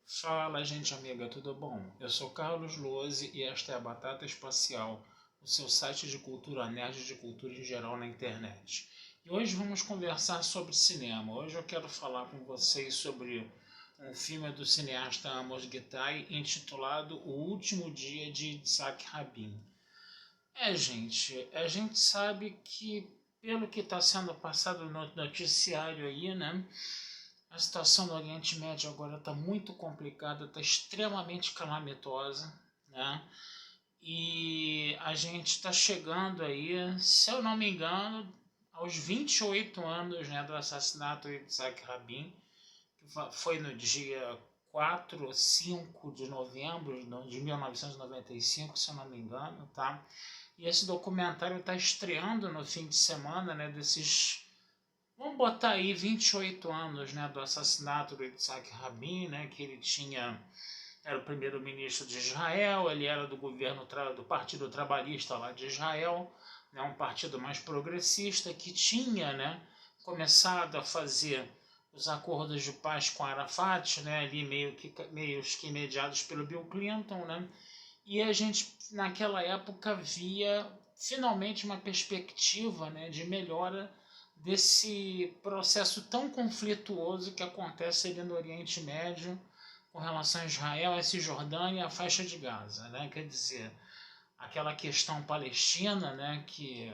Fala, gente amiga, tudo bom? Eu sou Carlos Lose e esta é a Batata Espacial, o seu site de cultura nerd e de cultura em geral na internet. E hoje vamos conversar sobre cinema. Hoje eu quero falar com vocês sobre um filme do cineasta Amos Guitai intitulado O Último Dia de Yitzhak Rabin. Gente, a gente sabe que pelo que está sendo passado no noticiário aí, né? A situação no Oriente Médio agora está muito complicada, está extremamente calamitosa, né? E a gente está chegando aí, se eu não me engano, aos 28 anos, né, do assassinato de Isaac Rabin, que foi no dia 4 ou 5 de novembro de 1995, se eu não me engano, tá? E esse documentário está estreando no fim de semana, né, desses. Vamos botar aí 28 anos, né, do assassinato do Yitzhak Rabin, né, que ele era o primeiro-ministro de Israel, ele era do governo do Partido Trabalhista lá de Israel, né, um partido mais progressista que tinha, né, começado a fazer os acordos de paz com Arafat, né, ali meio que mediados pelo Bill Clinton, né, e a gente naquela época via finalmente uma perspectiva, né, de melhora desse processo tão conflituoso que acontece ali no Oriente Médio com relação a Israel, a Cisjordânia e a faixa de Gaza, né? Quer dizer, aquela questão palestina, né? Que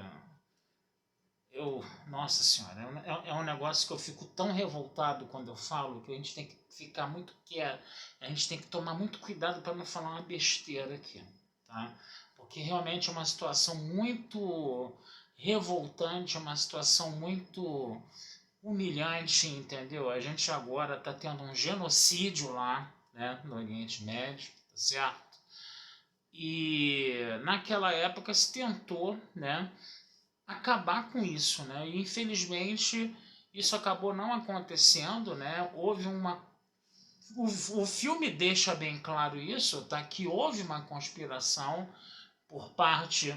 nossa senhora, é um negócio que eu fico tão revoltado quando eu falo que a gente tem que ficar muito quieto, a gente tem que tomar muito cuidado para não falar uma besteira aqui, tá? Porque realmente é uma situação muito revoltante, é uma situação muito humilhante, entendeu? A gente agora está tendo um genocídio lá, né, no Oriente Médio, tá certo? E naquela época se tentou, né, acabar com isso, né? E infelizmente isso acabou não acontecendo, né? Houve uma o filme deixa bem claro isso, tá? Que houve uma conspiração por parte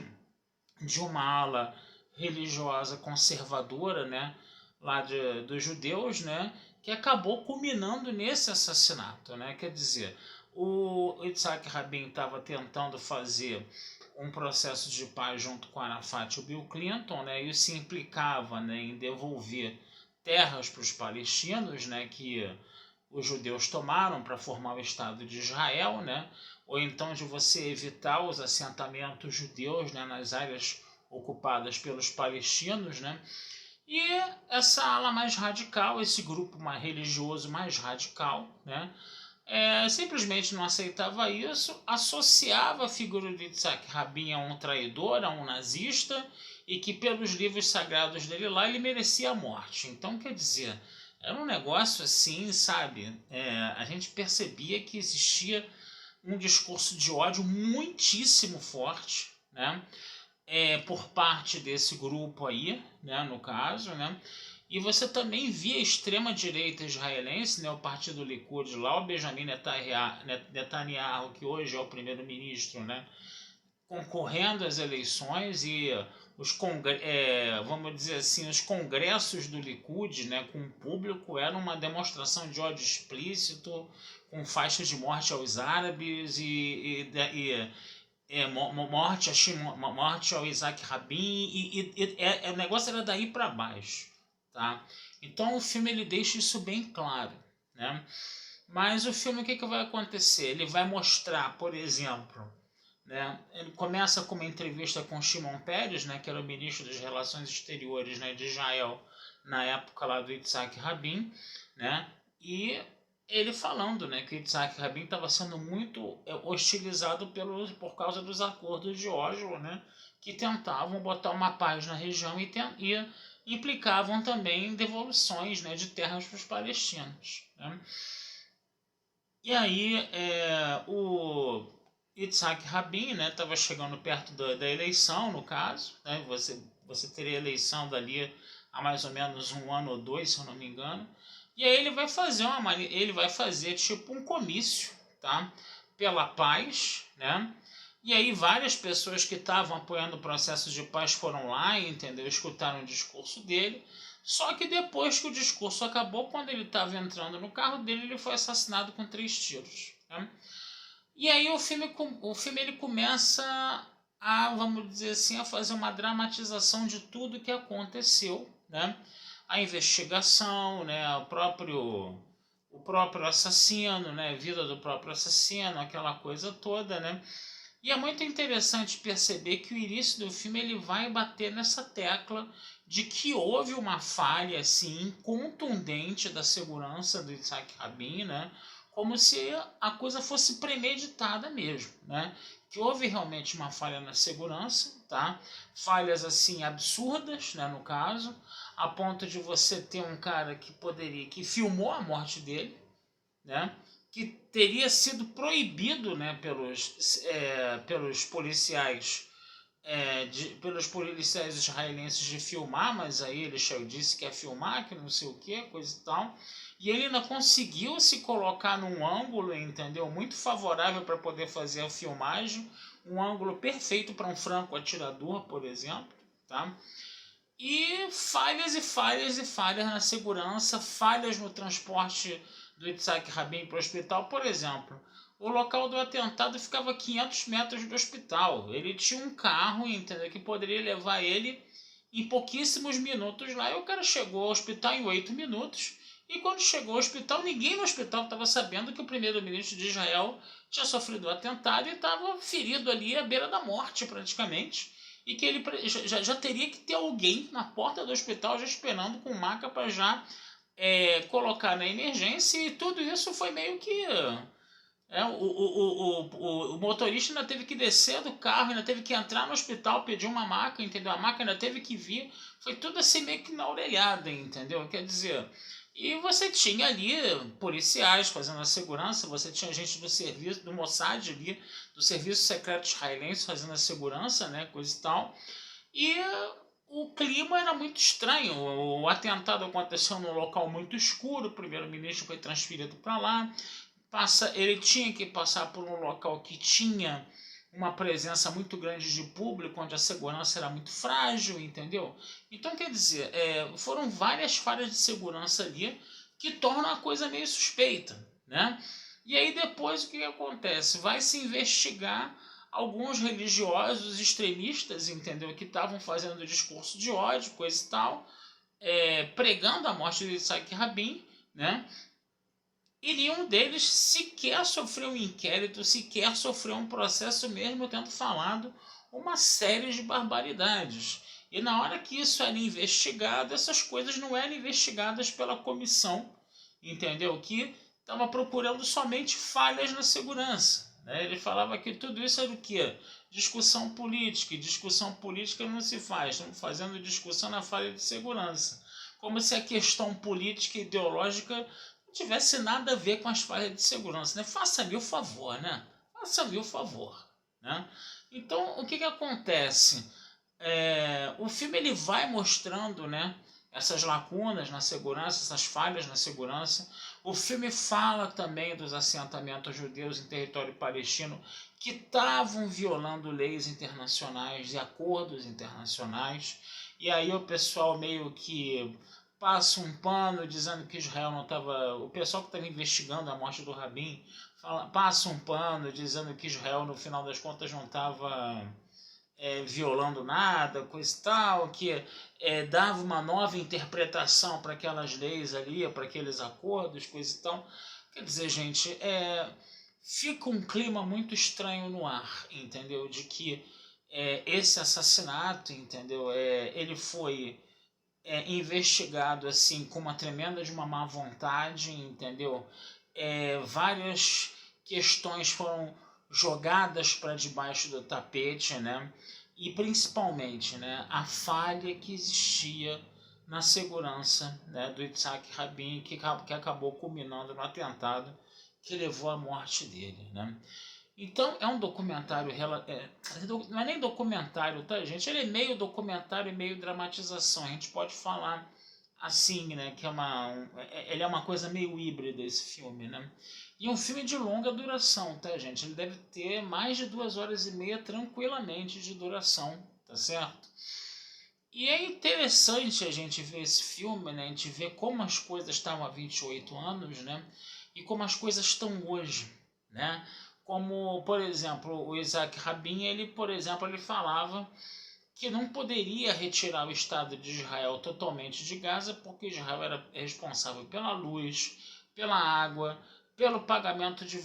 de uma ala religiosa conservadora, né? Lá dos judeus, né? Que acabou culminando nesse assassinato, né? Quer dizer, o Yitzhak Rabin estava tentando fazer um processo de paz junto com Arafat e o Bill Clinton, né? Isso implicava, né, em devolver terras para os palestinos, né, que os judeus tomaram para formar o Estado de Israel, né? Ou então de você evitar os assentamentos judeus, né, nas áreas ocupadas pelos palestinos, né? E essa ala mais radical, esse grupo mais religioso mais radical, né, simplesmente não aceitava isso, associava a figura de Yitzhak Rabin a um traidor, a um nazista, e que pelos livros sagrados dele lá ele merecia a morte. Então, quer dizer, era um negócio assim, sabe? A gente percebia que existia um discurso de ódio muitíssimo forte, né? Por parte desse grupo aí, né, no caso, né? E você também via a extrema-direita israelense, né, o partido Likud lá, o Benjamin Netanyahu, que hoje é o primeiro-ministro, né, concorrendo às eleições e vamos dizer assim, os congressos do Likud, né, com o público, eram uma demonstração de ódio explícito, com faixas de morte aos árabes morte ao Isaac Rabin o negócio era daí para baixo, tá? Então o filme ele deixa isso bem claro, né? Mas o filme o que vai acontecer? Ele vai mostrar, por exemplo, né? Ele começa com uma entrevista com Shimon Peres, né? Que era o ministro das Relações Exteriores, né, de Israel na época lá do Yitzhak Rabin, né? E ele falando, né, que Yitzhak Rabin estava sendo muito hostilizado por causa dos acordos de Oslo, né, que tentavam botar uma paz na região e implicavam também devoluções, né, de terras para os palestinos, né? E aí o Yitzhak Rabin, né, estava chegando perto da eleição, no caso, né, você teria eleição dali há mais ou menos um ano ou dois, se eu não me engano. E aí ele vai fazer tipo um comício, tá? Pela paz, né? E aí várias pessoas que estavam apoiando o processo de paz foram lá, entendeu? Escutaram o discurso dele. Só que depois que o discurso acabou, quando ele estava entrando no carro dele, ele foi assassinado com 3 tiros. Né? E aí o filme ele começa a, vamos dizer assim, a fazer uma dramatização de tudo que aconteceu, né? A investigação, né? O próprio assassino, né? A vida do próprio assassino, aquela coisa toda, né? E é muito interessante perceber que o início do filme ele vai bater nessa tecla de que houve uma falha assim contundente da segurança do Yitzhak Rabin, né? Como se a coisa fosse premeditada mesmo, né? Que houve realmente uma falha na segurança, tá? Falhas assim absurdas, né, no caso, a ponto de você ter um cara que filmou a morte dele, né? Que teria sido proibido, né, pelos policiais pelos policiais israelenses de filmar, mas aí ele disse que ia filmar, que não sei o que, coisa e tal. E ele ainda conseguiu se colocar num ângulo, entendeu? Muito favorável para poder fazer a filmagem, um ângulo perfeito para um franco atirador, por exemplo, tá? E falhas e falhas e falhas na segurança, falhas no transporte do Yitzhak Rabin para o hospital, por exemplo. O local do atentado ficava a 500 metros do hospital. Ele tinha um carro, entendeu, que poderia levar ele em pouquíssimos minutos lá. E o cara chegou ao hospital em 8 minutos. E quando chegou ao hospital, ninguém no hospital estava sabendo que o primeiro-ministro de Israel tinha sofrido um atentado e estava ferido ali à beira da morte, praticamente. E que ele já teria que ter alguém na porta do hospital já esperando com maca para já colocar na emergência. E tudo isso foi meio que o motorista ainda teve que descer do carro, ainda teve que entrar no hospital, pedir uma maca, entendeu? A maca ainda teve que vir. Foi tudo assim meio que na orelhada, entendeu? Quer dizer, e você tinha ali policiais fazendo a segurança, você tinha gente do serviço, do Mossad ali, do Serviço Secreto Israelense fazendo a segurança, né? Coisa e tal. E o clima era muito estranho. O atentado aconteceu num local muito escuro, o primeiro-ministro foi transferido para lá. Ele tinha que passar por um local que tinha uma presença muito grande de público, onde a segurança era muito frágil, entendeu? Então, quer dizer, foram várias falhas de segurança ali que tornam a coisa meio suspeita, né? E aí depois o que acontece? Vai se investigar alguns religiosos extremistas, entendeu? Que estavam fazendo discurso de ódio, coisa e tal, pregando a morte de Isaac Rabin, né? E nenhum deles sequer sofreu um inquérito, sequer sofreu um processo, mesmo tendo falado uma série de barbaridades. E na hora que isso era investigado, essas coisas não eram investigadas pela comissão, entendeu? Que estava procurando somente falhas na segurança. Né? Ele falava que tudo isso era o quê? Discussão política. E discussão política não se faz. Estamos fazendo discussão na falha de segurança. Como se a questão política e ideológica tivesse nada a ver com as falhas de segurança, né? Faça-me o favor, né? Faça-me o favor, né? Então, o que acontece? O filme ele vai mostrando, né, essas lacunas na segurança, essas falhas na segurança. O filme fala também dos assentamentos judeus em território palestino que estavam violando leis internacionais e acordos internacionais. E aí o pessoal meio que passa um pano dizendo que Israel não estava. O pessoal que estava investigando a morte do Rabin passa um pano dizendo que Israel, no final das contas, não estava violando nada, coisa e tal, que dava uma nova interpretação para aquelas leis ali, para aqueles acordos, coisa e tal. Quer dizer, gente, fica um clima muito estranho no ar, entendeu? De que esse assassinato, entendeu? Ele foi investigado assim com uma tremenda de uma má vontade, entendeu? Várias questões foram jogadas para debaixo do tapete, né? E principalmente, né, a falha que existia na segurança, né, do Yitzhak Rabin, que acabou culminando no atentado que levou à morte dele, né? Então é um documentário, não é nem documentário, tá, gente? Ele é meio documentário e meio dramatização. A gente pode falar assim, né? Que ele é uma coisa meio híbrida esse filme, né? E um filme de longa duração, tá, gente? Ele deve ter mais de 2 horas e meia tranquilamente de duração, tá certo? E é interessante a gente ver esse filme, né? A gente vê como as coisas estavam há 28 anos, né? E como as coisas estão hoje, né? Como, por exemplo, o Isaac Rabin, ele, por exemplo, ele falava que não poderia retirar o Estado de Israel totalmente de Gaza, porque Israel era responsável pela luz, pela água, pelo pagamento de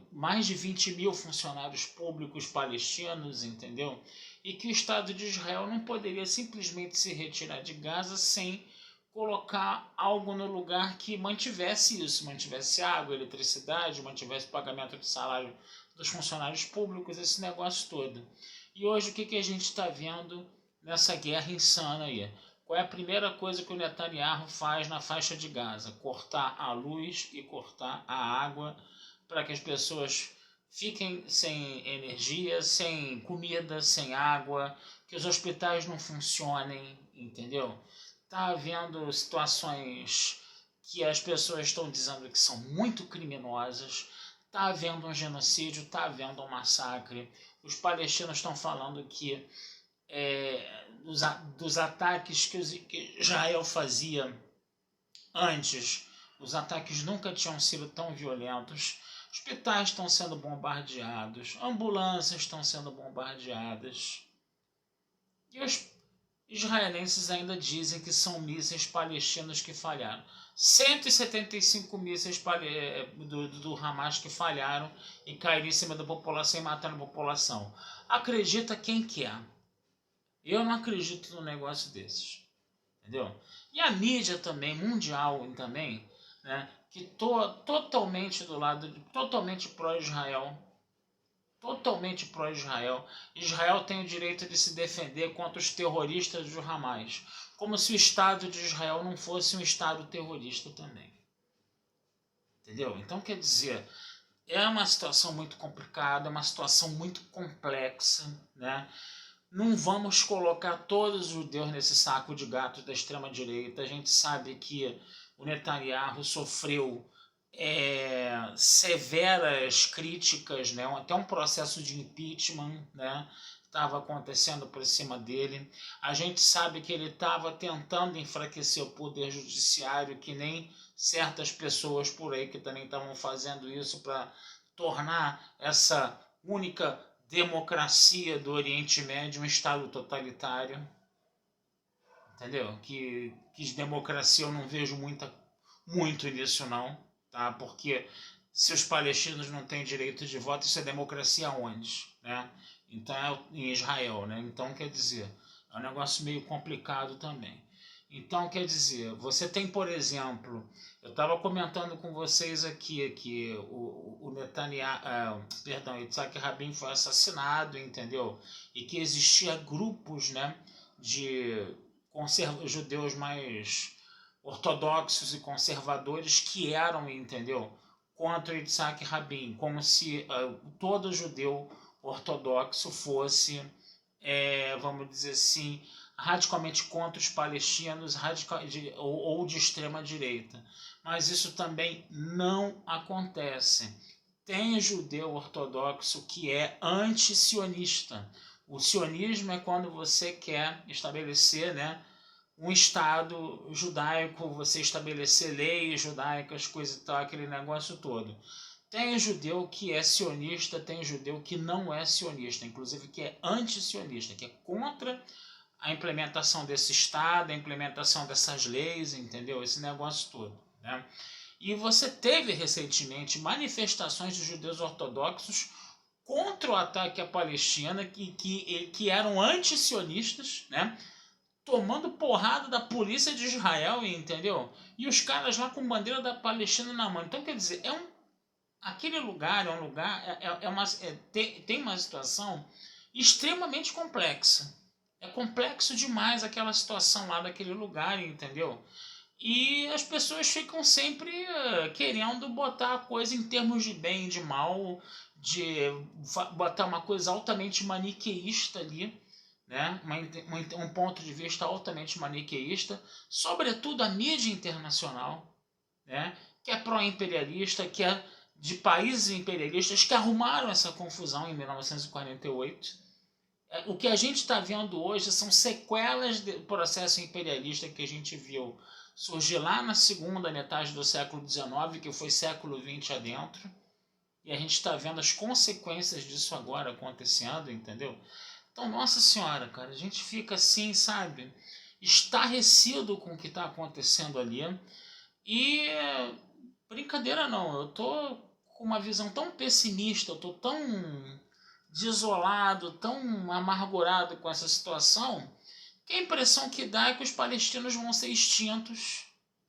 mais de 20 mil funcionários públicos palestinos, entendeu? E que o Estado de Israel não poderia simplesmente se retirar de Gaza sem colocar algo no lugar que mantivesse isso, mantivesse água, eletricidade, mantivesse pagamento de salário dos funcionários públicos, esse negócio todo. E hoje o que a gente está vendo nessa guerra insana aí? Qual é a primeira coisa que o Netanyahu faz na faixa de Gaza? Cortar a luz e cortar a água para que as pessoas fiquem sem energia, sem comida, sem água, que os hospitais não funcionem, entendeu? Está havendo situações que as pessoas estão dizendo que são muito criminosas, está havendo um genocídio, está havendo um massacre. Os palestinos estão falando que dos ataques que Israel fazia antes, os ataques nunca tinham sido tão violentos. Hospitais estão sendo bombardeados, ambulâncias estão sendo bombardeadas. E os israelenses ainda dizem que são mísseis palestinos que falharam. 175 mísseis do Hamas que falharam e caíram em cima da população e mataram a população. Acredita quem quer. Eu não acredito num negócio desses. Entendeu? E a mídia também, mundial também, né, que totalmente do lado, totalmente pró-Israel. Totalmente pró-Israel. Israel tem o direito de se defender contra os terroristas do Hamas. Como se o Estado de Israel não fosse um Estado terrorista também. Entendeu? Então, quer dizer, é uma situação muito complicada, é uma situação muito complexa, né? Não vamos colocar todos os judeus nesse saco de gato da extrema-direita. A gente sabe que o Netanyahu sofreu severas críticas, né? Até um processo de impeachment, né? Estava acontecendo por cima dele. A gente sabe que ele estava tentando enfraquecer o poder judiciário, que nem certas pessoas por aí que também estavam fazendo isso para tornar essa única democracia do Oriente Médio um Estado totalitário. Entendeu? Que de democracia eu não vejo muito nisso não, tá? Porque se os palestinos não têm direito de voto, isso é democracia onde? Né? Então é em Israel, né? Então quer dizer, é um negócio meio complicado também. Então quer dizer, você tem, por exemplo, eu estava comentando com vocês aqui que o Netanyahu, perdão, Yitzhak Rabin foi assassinado, entendeu? E que existia grupos, né, de judeus mais ortodoxos e conservadores que eram, entendeu, contra Yitzhak Rabin, como se todo judeu ortodoxo fosse, vamos dizer assim, radicalmente contra os palestinos ou de extrema direita. Mas isso também não acontece. Tem judeu ortodoxo que é anti-sionista. O sionismo é quando você quer estabelecer, né, um Estado judaico, você estabelecer leis judaicas, coisa e tal, aquele negócio todo. Tem judeu que é sionista, tem judeu que não é sionista, inclusive que é anti-sionista, que é contra a implementação desse Estado, a implementação dessas leis, entendeu? Esse negócio todo, né? E você teve recentemente manifestações de judeus ortodoxos contra o ataque à Palestina, que eram anti-sionistas, né? Tomando porrada da polícia de Israel, entendeu? E os caras lá com bandeira da Palestina na mão. Então, quer dizer, aquele lugar é um lugar, tem uma situação extremamente complexa. É complexo demais aquela situação lá daquele lugar, entendeu? E as pessoas ficam sempre querendo botar a coisa em termos de bem e de mal, de botar uma coisa altamente maniqueísta ali, né? Um ponto de vista altamente maniqueísta, sobretudo a mídia internacional, né? Que é pró-imperialista, que é de países imperialistas que arrumaram essa confusão em 1948. O que a gente está vendo hoje são sequelas do processo imperialista que a gente viu surgir lá na segunda metade do século XIX, que foi século XX adentro, e a gente está vendo as consequências disso agora acontecendo, entendeu? Então, nossa senhora, cara, a gente fica assim, sabe, estarrecido com o que está acontecendo ali. E brincadeira não, eu tô com uma visão tão pessimista, eu tô tão desolado, tão amargurado com essa situação, que a impressão que dá é que os palestinos vão ser extintos,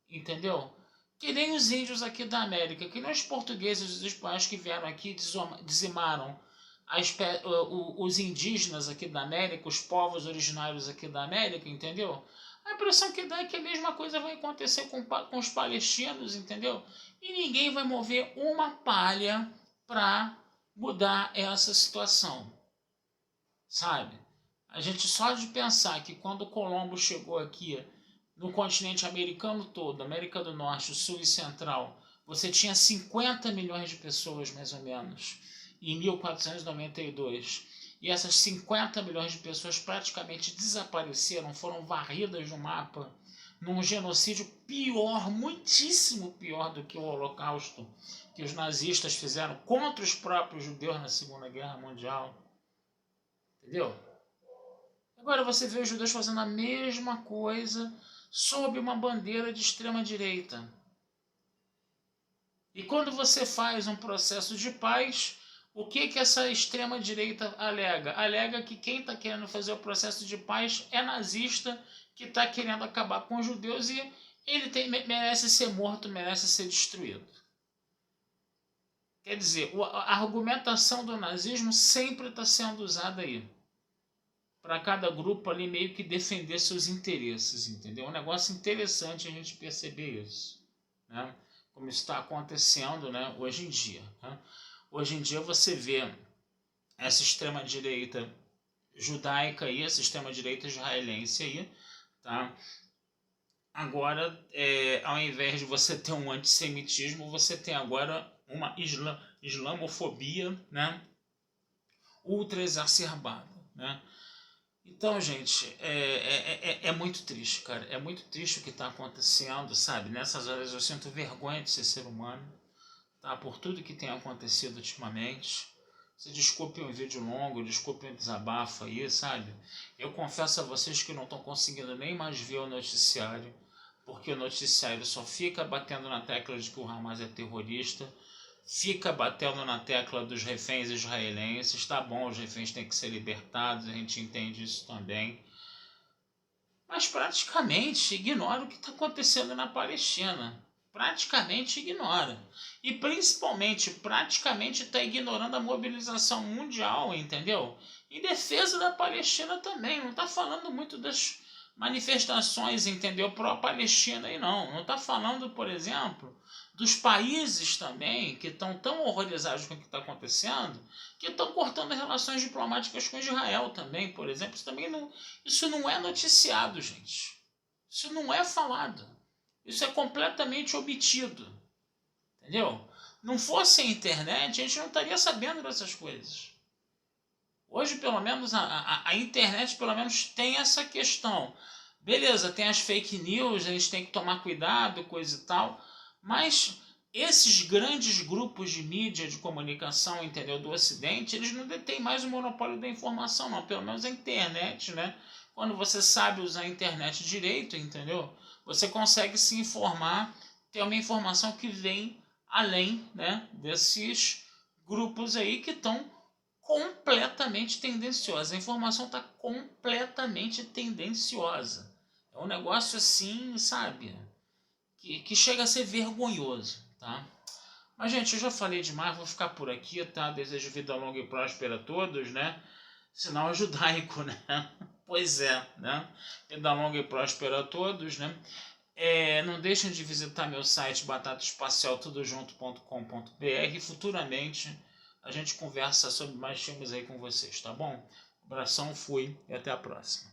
entendeu? Que nem os índios aqui da América, que nem os portugueses e os espanhóis que vieram aqui e dizimaram os indígenas aqui da América, os povos originários aqui da América, entendeu? A impressão que dá é que a mesma coisa vai acontecer com os palestinos, entendeu? E ninguém vai mover uma palha para mudar essa situação, sabe? A gente só de pensar que quando Colombo chegou aqui no continente americano todo, América do Norte, Sul e Central, você tinha 50 milhões de pessoas, mais ou menos, em 1492. E essas 50 milhões de pessoas praticamente desapareceram, foram varridas do mapa, num genocídio pior, muitíssimo pior do que o Holocausto que os nazistas fizeram contra os próprios judeus na Segunda Guerra Mundial. Entendeu? Agora você vê os judeus fazendo a mesma coisa sob uma bandeira de extrema direita. E quando você faz um processo de paz, o que essa extrema direita alega? Alega que quem está querendo fazer o processo de paz é nazista, que está querendo acabar com os judeus e ele merece ser morto, merece ser destruído. Quer dizer, a argumentação do nazismo sempre está sendo usada aí. Para cada grupo ali meio que defender seus interesses, entendeu? É um negócio interessante a gente perceber isso, né? Como isso está acontecendo, né, hoje em dia. Né? Hoje em dia você vê essa extrema-direita judaica aí, essa extrema-direita israelense aí, tá? Agora, ao invés de você ter um antissemitismo, você tem agora uma islamofobia, né, ultra exacerbada, né? Então, gente, é muito triste, cara. É muito triste o que está acontecendo, sabe? Nessas horas eu sinto vergonha de ser ser humano, tá? Por tudo que tem acontecido ultimamente. Se desculpe um vídeo longo, desculpe um desabafo aí, sabe? Eu confesso a vocês que não estão conseguindo nem mais ver o noticiário, porque o noticiário só fica batendo na tecla de que o Hamas é terrorista, fica batendo na tecla dos reféns israelenses. Tá bom, os reféns têm que ser libertados, a gente entende isso também, mas praticamente ignora o que está acontecendo na Palestina. Praticamente ignora. E principalmente, praticamente está ignorando a mobilização mundial, entendeu? Em defesa da Palestina também. Não está falando muito das manifestações, entendeu? Pró-Palestina aí não. Não está falando, por exemplo, dos países também que estão tão horrorizados com o que está acontecendo, que estão cortando relações diplomáticas com Israel também, por exemplo. Isso não é noticiado, gente. Isso não é falado. Isso é completamente omitido. Entendeu? Não fosse a internet, a gente não estaria sabendo dessas coisas. Hoje, pelo menos, a internet pelo menos tem essa questão. Beleza, tem as fake news, a gente tem que tomar cuidado, coisa e tal, mas esses grandes grupos de mídia de comunicação, entendeu, do Ocidente, eles não detêm mais o monopólio da informação, não. Pelo menos a internet, né? Quando você sabe usar a internet direito, entendeu? Você consegue se informar, ter uma informação que vem além, né, desses grupos aí que estão completamente tendenciosos. A informação está completamente tendenciosa. É um negócio assim, sabe, que chega a ser vergonhoso, tá? Mas, gente, eu já falei demais, vou ficar por aqui, tá? Desejo vida longa e próspera a todos, né? Sinal judaico, né? Pois é, né? Vida longa e próspera a todos, né? Não deixem de visitar meu site batataespacialtudojunto.com.br. Futuramente a gente conversa sobre mais filmes aí com vocês, tá bom? Abração, fui e até a próxima.